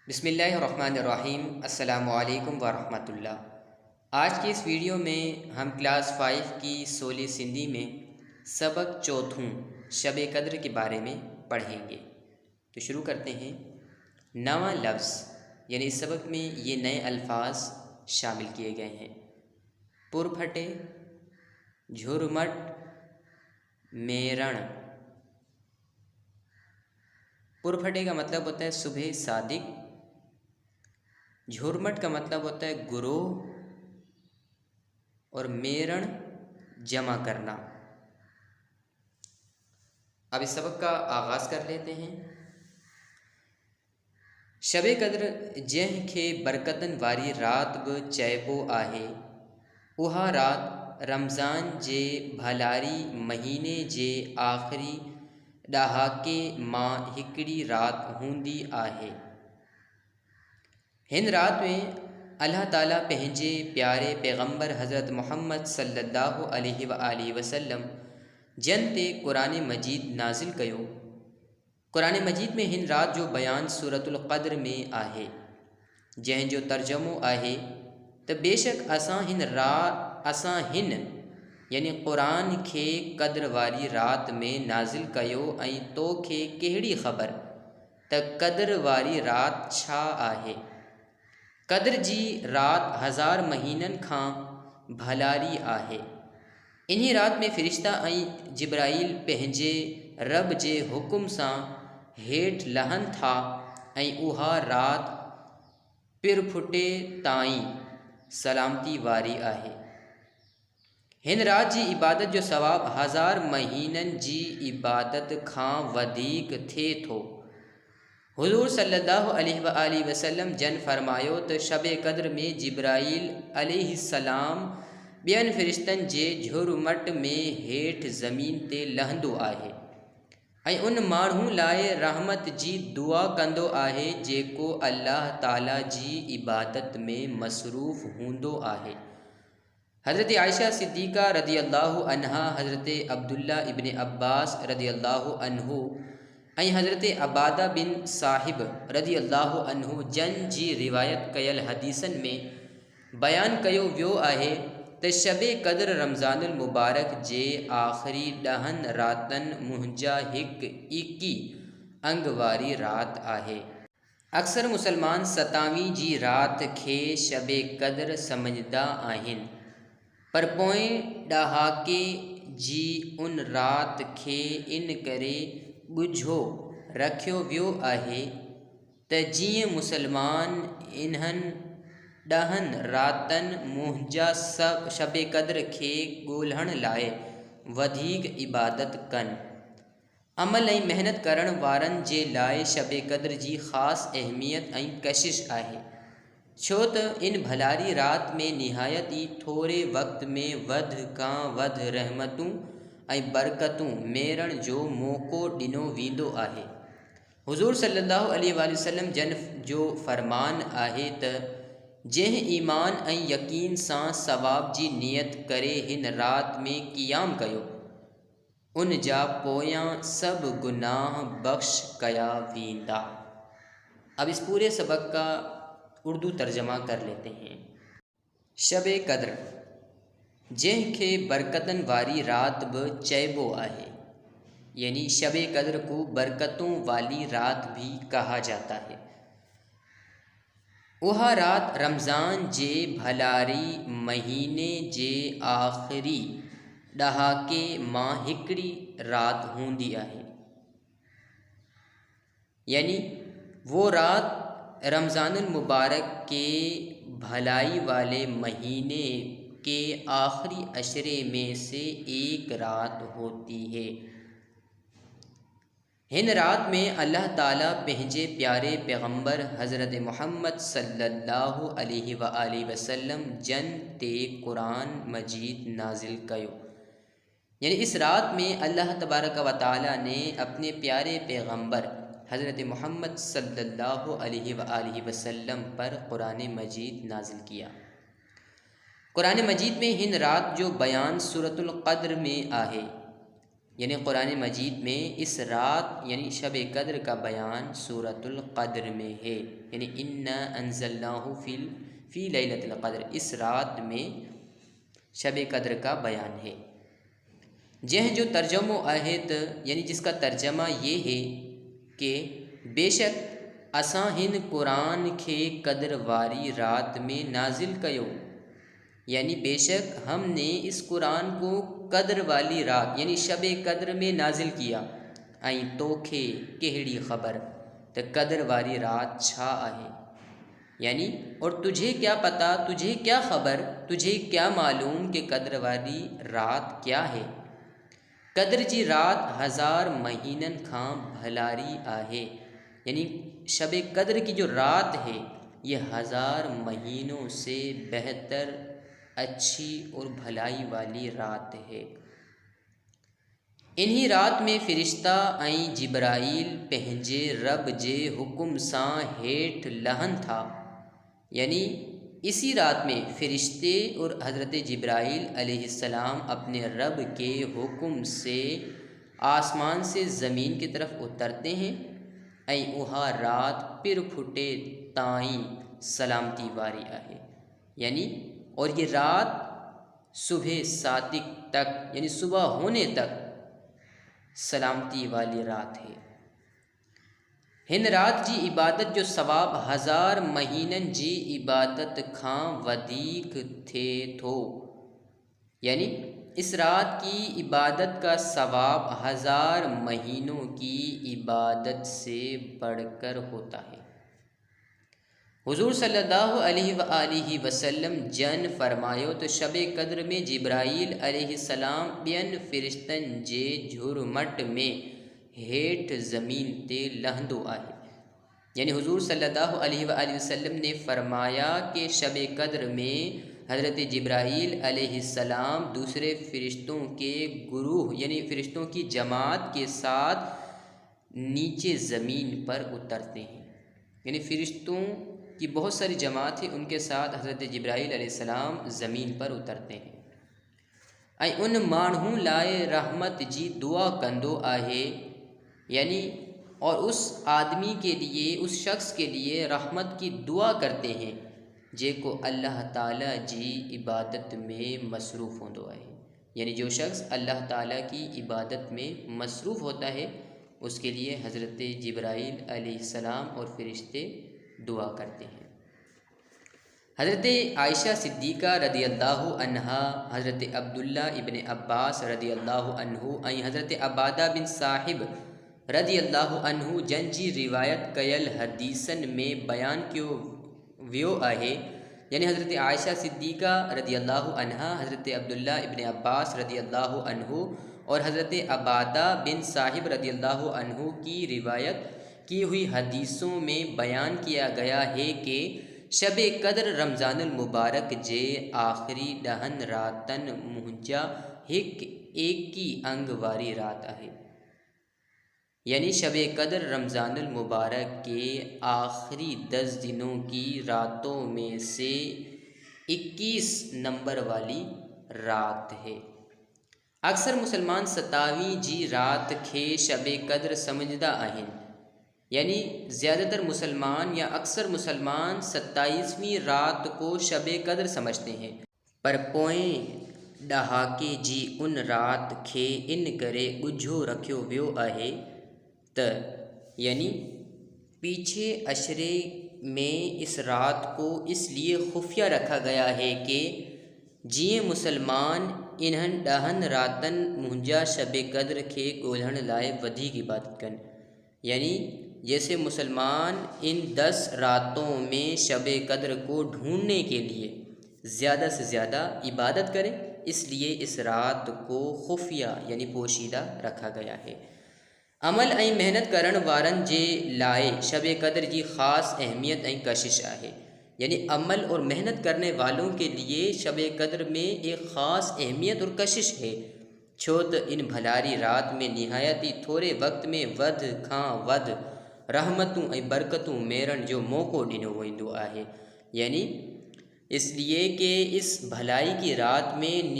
बिस्मिल्लाहिर्रहमानिर्रहीम। अस्सलामुअलैकुम वरहमतुल्लाह। आज की इस वीडियो में हम क्लास 5 की सोली सिंधी में सबक चौथों शब कद्र के बारे में पढ़ेंगे। तो शुरू करते हैं। नवा लफ्ज़ यानी इस सबक में ये नए अल्फाज शामिल किए गए हैं। पुरफटे, झुरमट, मेरण। पुरफटे का मतलब होता है सुबह सादिक। झुरमट का मतलब होता है गुरोह और मेरण जमा करना। अब इस सबक का आगाज़ कर लेते हैं। शब कद्र जंहिं खे बरकतन वारी रात बि चइबो आहे, उहा रात रमज़ान जे भलारी महीने जे आख़िरी ॾहाके मां हिकिड़ी रात हूंदी आहे। हिन रात में अल्लाह ताला पंहिंजे प्यारे पैगम्बर हज़रत मोहम्मद सल्लल्लाहु अलैहि वसल्लम जन ते क़ुरान मजीद नाज़िल कयो। क़ुरान मजीद में हिन रात जो बयान सूरतुल क़द्र में आहे, जंहिंजो तर्जुमो आहे त बेशक असां हिन यानी क़ुरान खे क़द्र वारी रात में नाज़िल कयो ऐं तोखे कहिड़ी ख़बर त क़द्र वारी रात छा आहे। क़द्र जी रात हज़ार महीननि खां भलारी आहे। इन्ही रात में फ़रिश्ता ऐं जिब्राईल पंहिंजे रब जे हुकुम सां हेठि लहनि था ऐं उहा रात पिरफुटे ताईं सलामती वारी आहे। हिन रात जी इबादत जो सवाब हज़ार महीननि जी इबादत खां वधीक थिए थो। हुज़ूर सल्लल्लाहु अलैहि वसल्लम जन फरमायो त शब कद्र में जिब्राईल अलैहिस्सलाम ॿियनि फ़रिश्तनि जे झुरमट में हेठि ज़मीन ते लहंदो आहे ऐं उन माण्हू लाइ रहमत जी दुआ कंदो आहे जेको अल्लाह ताला जी इबादत में मसरूफ़ हूंदो आहे। हज़रत आयशा सिद्दीक़ा रज़ी अल्लाहु अन्हा, हज़रत अब्दुल्ला इब्न अब्बास रज़ी अल्लाहु अन्हु ऐं हज़रत अबादा बिन साहिब रज़ी अल्लाहु अन्हु जन जी रिवायत कयल हदीसनि में बयान कयो वियो आहे त शब कद्र रमज़ानुल मुबारक जे आख़िरी 10 रातनि मुंहिंजा हिकु इकी अंग वारी रात आहे। अक्सर मुसलमान 27वीं जी रात खे शब कद्र सम्झंदा आहिनि, पर पोएं ॾहाके जी उन रात खे इन करे ॻुझो रखियो वियो आहे त जीअं मुसलमान इन्हनि 10 रातनि मुंहिंजा शब कद्र खे ॻोल्हण लाइ वधीक इबादत कनि। अमल ऐं महिनत करण वारनि जे लाइ शब कद्र जी ख़ासि अहमियत ऐं कशिश आहे, छो त इन भलारी रात में निहायत ई थोरे वक़्त में वधि खां वधि रहमतूं ऐं बरकतूं मेरण जो मौक़ो ॾिनो वेंदो आहे। हुज़ूर सल्लल्लाहु अलैहि वसल्लम जन जो फ़रमान आहे त जंहिं ईमान ऐं यकीन सां सवाब जी नियत करे हिन रात में क़ियाम कयो, उन जा पोयां सब गुनाह बख्श कया वेंदा। अब इस पूरे सबक का उर्दू तर्जमा कर लेते हैं। शब कद्र जंहिं खे बरकतन वारी रात बि चइबो आहे, यानी शब कद्र को बरकतों वाली रात भी कहा जाता है। वह रात रमज़ान जे भलारी महीने जे आख़िरी ॾहाके मां हिकिड़ी रात हूंदी आहे, यानी वो रात रमज़ानुल मुबारक के भलाई वाले महीने के आखिरी अशरे में से एक रात होती है। हिन रात में अल्लाह ताला पंहिंजे प्यारे पैगम्बर हज़रत मोहम्मद सल्लल्लाहु अलैहि वसल्लम जन ते क़ुरान मजीद नाजिल कयो, यानी इस रात में अल्लाह तबारक व तआला ने अपने प्यारे पैगम्बर हज़रत मोहम्मद सल्लल्लाहु अलैहि वसल्लम पर क़ुरान मजीद नाजिल किया। क़ुरान मजीद में हिन रात जो बयान सूरतुल क़द्र में आहे, यानी कुरान मजीद में इस रात यानी शब कद्र का बयान सूरतुल क़द्र में है। यानी इन्ना अंज़लनाहु फ़ी लैलतिल क़द्र, इस रात में शब कद्र का बयान है। यह जो तर्जमो आहित यानी जिसका तर्जमा ये है कि बेशक असां हिन कुरान खे कद्र वारी रात में नाजिल कयो, यानी बेशक हमने इस कुरान को कद्र वाली रात यानी शब कद्र में नाजिल किया। आई तोखे कहिड़ी ख़बर त कद्र वारी रात छा आहे, यानी और तुझे क्या पता, तुझे क्या ख़बर, तुझे क्या मालूम कि कद्र वाली रात क्या है। कद्र जी रात 1000 महीनन खां भलारी आहे, यानी शब कद्र की जो रात है ये 1000 महीनों से बेहतर, अच्छी और भलाई वाली रात है। इन्हीं रात में फ़रिश्ता ऐं जिब्राइल पंहिंजे रब जे हुक्म सां हेठ लहन था, यानी इसी रात में फ़रिश्ते और हज़रत जिब्राइल अलैहिस्सलाम अपने रब के हुक्म से आसमान से ज़मीन की तरफ उतरते हैं। ऐं उहा रात पिर फुटे ताईं सलामती वारी आहे, यानी और ये रात सुबह सादिक तक यानी सुबह होने तक सलामती वाली रात है। हिन रात जी इबादत जो सवाब 1000 महीनन जी इबादत खां वधीक थे थो, यानी इस रात की इबादत का सवाब 1000 महीनों की इबादत से बढ़कर होता है। हुजूर सल्लल्लाहु अलैहि वसल्लम जन फरमायो तो शब कद्र में जिब्राइल अलैहिस्सलाम ॿियनि फ़रिश्तनि जे झुरमट में हेठ ज़मीन ते लहंदो आहे। यानी हुजूर सल्लल्लाहु अलैहि वसल्लम ने फरमाया कि शब कद्र में हज़रत जिब्राइल अलैहिस्सलाम दूसरे फ़रिश्तों के गुरूह यानी फ़रिश्तों की जमात के साथ नीचे ज़मीन पर उतरते हैं। यानी फ़रिश्तों की बहुत सारी जमात है, उनके साथ हज़रत जिब्राइल अलैहिस्सलाम ज़मीन पर उतरते हैं। ऐं उन माण्हू लाए रहमत जी दुआ कंदो आहे, यानी और उस आदमी के लिए, उस शख्स के लिए रहमत की दुआ करते हैं जेको अल्लाह ताला जी इबादत में मसरूफ़ होंदो आहे। यानी जो शख्स अल्लाह ताला की इबादत में मसरूफ़ होता है उसके लिए हज़रत जिब्राइल अलैहिस्सलाम और फ़रिश्ते दुआ करते हैं। हज़रत आयशा सिद्दीक़ा रदी अल्लाहु अन्हा, हज़रत अब्दुल्ला इब्न अब्बास रदी अल्लाहु अन्हु ऐं हज़रत अबादा बिन साहिब रदी अल्लाहु अन्हु जन जी रिवायत कयल हदीसन में बयान कियो वियो आहे। यानी हज़रत आयशा सिद्दीक़ा रदी अल्लाहु अन्हा, हज़रत अब्दुल्ला इब्न अब्बास रदी अल्लाहु अन्हु और हज़रत अबादा बिन साहिब रदी अल्लाहु अन्हु की रिवायत की हुई हदीसों में बयान किया गया है कि शब कद्र रमज़ानुल मुबारक जे आखिरी 10 रातन मुंहिंजा एक ही अंग वारी रात आहे। यानी शब कद्र रमज़ानुल मुबारक के आखिरी 10 दिनों की रातों में से 21 नंबर वाली रात है। अक्सर मुसलमान 27वीं जी रात खे शब कद्र समझदा आहिनि, यानी ज़्यादातर मुसलमान या अक्सर मुसलमान 27वीं रात को शब कद्र समझते हैं, पर पोएं ॾहाके जी उन रात खे इन करे ॻुझो रखियो वियो आहे त यानी पीछे अशरे में इस रात को इसलिए खुफिया रखा गया है कि जीअं मुसलमान इन्हनि 10 रातन मुंहिंजा शब कद्र खे ॻोल्हण लाइ वधीक इबादत कनि, यानी जैसे मुसलमान इन 10 रातों में शब कद्र को ढूंढने के लिए ज़्यादा से ज़्यादा इबादत करें, इसलिए इस रात को खुफिया यानी पोशीदा रखा गया है। अमल ऐं मेहनत करण वारनि जे लाइ शब कद्र जी ख़ास अहमियत ऐं कशिश आहे। यानी अमल और मेहनत करने वालों के लिए शब कद्र में एक ख़ास अहमियत और कशिश है, छो त इन भलारी रात में निहायती थोड़े वक्त में वध खां वध रहमतूं ऐं बरकतूं मेरण जो मौक़ो ॾिनो वेंदो आहे। यानी इसलिए कि इस भलाई की रात में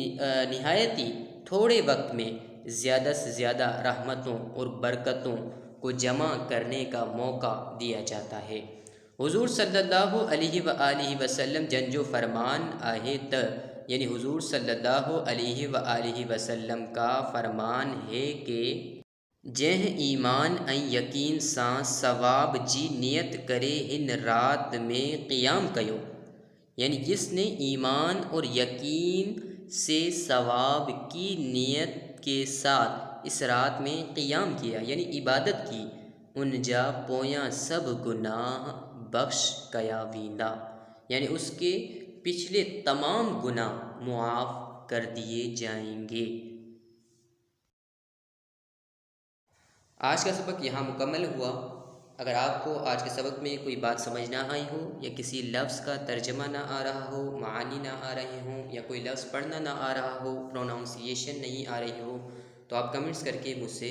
निहायती थोड़े वक्त में ज़्यादा से ज़्यादा रहमतों और बरकतों को जमा करने का मौका दिया जाता है। हुजूर सल्लल्लाहु अलैहि वसल्लम जन जो फरमान आहे त यानी हुजूर सल्लल्लाहु अलैहि वसल्लम का फरमान है कि जह ईमान ऐं यकीन सां सवाब जी नियत करे हिन रात में क़ियाम कयो, यानी जिसने ईमान और यकीन से सवाब की नियत के साथ इस रात में क़ियाम किया यानी इबादत की, उन जा पोयां सब गुनाह बख्श कया वींदा, यानी उसके पिछले तमाम गुनाह मुआफ़ कर दिए जाएंगे। आज का सबक यहाँ मुकम्मल हुआ। अगर आपको आज के सबक में कोई बात समझ ना आई हो या किसी लफ्ज़ का तर्जमा ना आ रहा हो, मानी ना आ रहे हों या कोई लफ्ज़ पढ़ना ना आ रहा हो, प्रोनाउंसिएशन नहीं आ रही हो, तो आप कमेंट्स करके मुझसे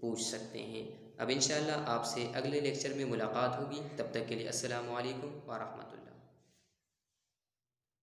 पूछ सकते हैं। अब इंशाअल्लाह आपसे अगले लेक्चर में मुलाकात होगी। तब तक के लिए अस्सलामु अलैकुम व रहमतुल्लाह।